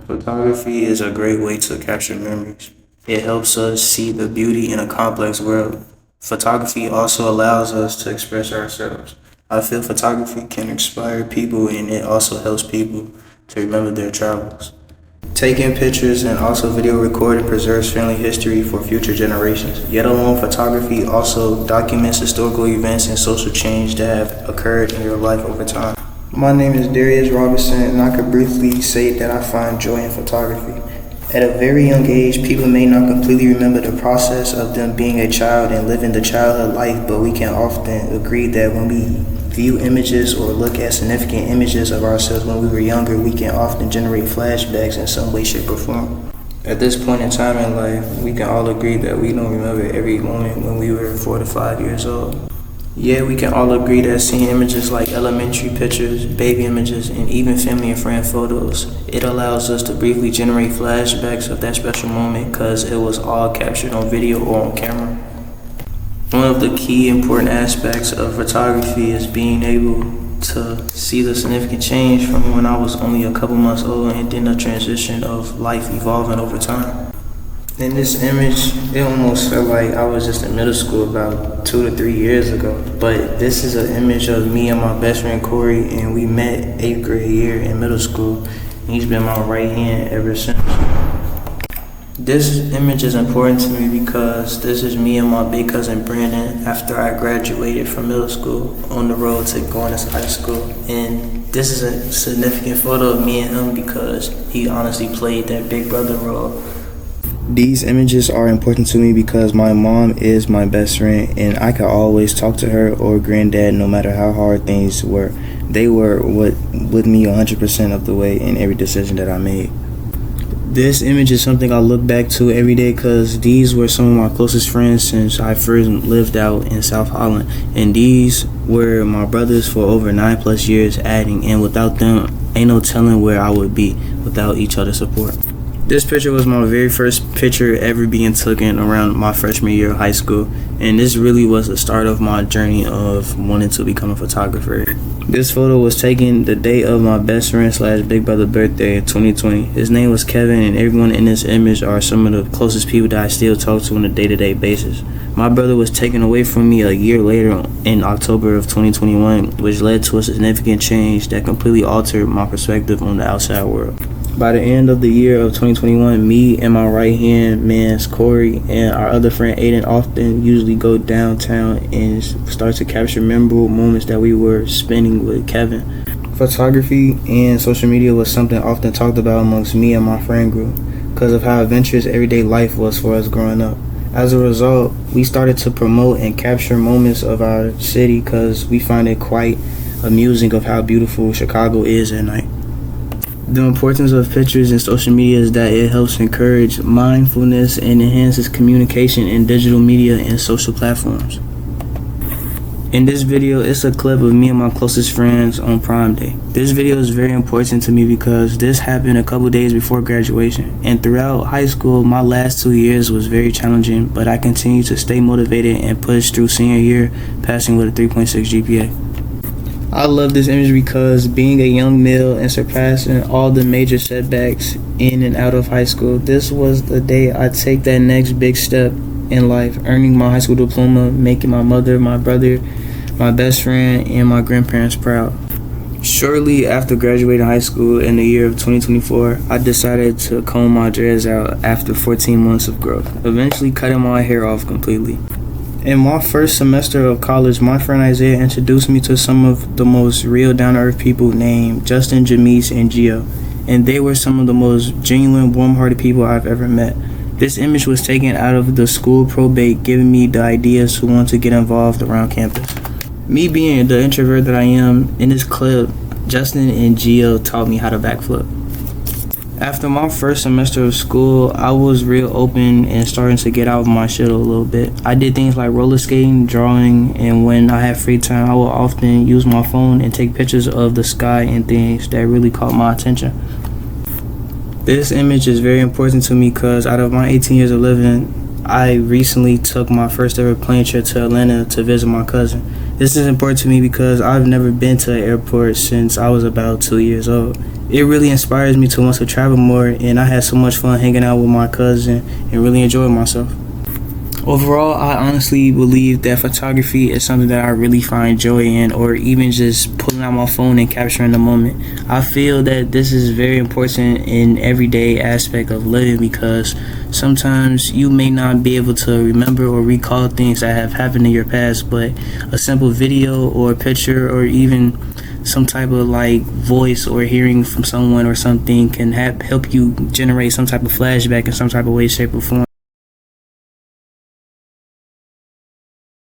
Photography is a great way to capture memories. It helps us see the beauty in a complex world. Photography also allows us to express ourselves. I feel photography can inspire people and it also helps people to remember their travels. Taking pictures and also video recording preserves family history for future generations. Yet alone, photography also documents historical events and social change that have occurred in your life over time. My name is Darius Robinson, and I could briefly say that I find joy in photography. At a very young age, people may not completely remember the process of them being a child and living the childhood life, but we can often agree that when we view images or look at significant images of ourselves when we were younger, we can often generate flashbacks in some way, shape, or form. At this point in time in life, we can all agree that we don't remember every moment when we were 4 to 5 years old. Yeah, we can all agree that seeing images like elementary pictures, baby images, and even family and friend photos, it allows us to briefly generate flashbacks of that special moment because it was all captured on video or on camera. One of the key important aspects of photography is being able to see the significant change from when I was only a couple months old and then the transition of life evolving over time. In this image, it almost felt like I was just in middle school about 2 to 3 years ago. But this is an image of me and my best friend Corey, and we met 8th grade year in middle school. And he's been my right hand ever since. This image is important to me because this is me and my big cousin Brandon after I graduated from middle school on the road to going to high school. And this is a significant photo of me and him because he honestly played that big brother role. These images are important to me because my mom is my best friend and I can always talk to her or granddad no matter how hard things were. They were with me 100% of the way in every decision that I made. This image is something I look back to every day because these were some of my closest friends since I first lived out in South Holland. And these were my brothers for over 9+ years adding, and without them, ain't no telling where I would be without each other's support. This picture was my very first picture ever being taken around my freshman year of high school, and this really was the start of my journey of wanting to become a photographer. This photo was taken the day of my best friend / big brother birthday in 2020. His name was Kevin, and everyone in this image are some of the closest people that I still talk to on a day-to-day basis. My brother was taken away from me a year later in October of 2021, which led to a significant change that completely altered my perspective on the outside world. By the end of the year of 2021, me and my right-hand man, Corey, and our other friend, Aiden, often usually go downtown and start to capture memorable moments that we were spending with Kevin. Photography and social media was something often talked about amongst me and my friend group because of how adventurous everyday life was for us growing up. As a result, we started to promote and capture moments of our city because we find it quite amusing of how beautiful Chicago is at night. The importance of pictures and social media is that it helps encourage mindfulness and enhances communication in digital media and social platforms. In this video, it's a clip of me and my closest friends on prom day. This video is very important to me because this happened a couple days before graduation. And throughout high school, my last 2 years was very challenging, but I continued to stay motivated and push through senior year, passing with a 3.6 GPA. I love this image because being a young male and surpassing all the major setbacks in and out of high school, this was the day I take that next big step in life, earning my high school diploma, making my mother, my brother, my best friend, and my grandparents proud. Shortly after graduating high school in the year of 2024, I decided to comb my dreads out after 14 months of growth, eventually cutting my hair off completely. In my first semester of college, my friend Isaiah introduced me to some of the most real down-to-earth people named Justin, Jamise, and Gio, and they were some of the most genuine, warm-hearted people I've ever met. This image was taken out of the school probate, giving me the ideas to want to get involved around campus. Me being the introvert that I am, in this clip, Justin and Gio taught me how to backflip. After my first semester of school, I was real open and starting to get out of my shell a little bit. I did things like roller skating, drawing, and when I had free time, I would often use my phone and take pictures of the sky and things that really caught my attention. This image is very important to me because out of my 18 years of living, I recently took my first ever plane trip to Atlanta to visit my cousin. This is important to me because I've never been to an airport since I was about 2 years old. it really inspires me to want to travel more, and I had so much fun hanging out with my cousin and really enjoying myself. Overall, I honestly believe that photography is something that I really find joy in, or even just pulling out my phone and capturing the moment. I feel that this is very important in everyday aspect of living, because sometimes you may not be able to remember or recall things that have happened in your past, but a simple video or picture or even some type of like voice or hearing from someone or something can help you generate some type of flashback in some type of way, shape, or form.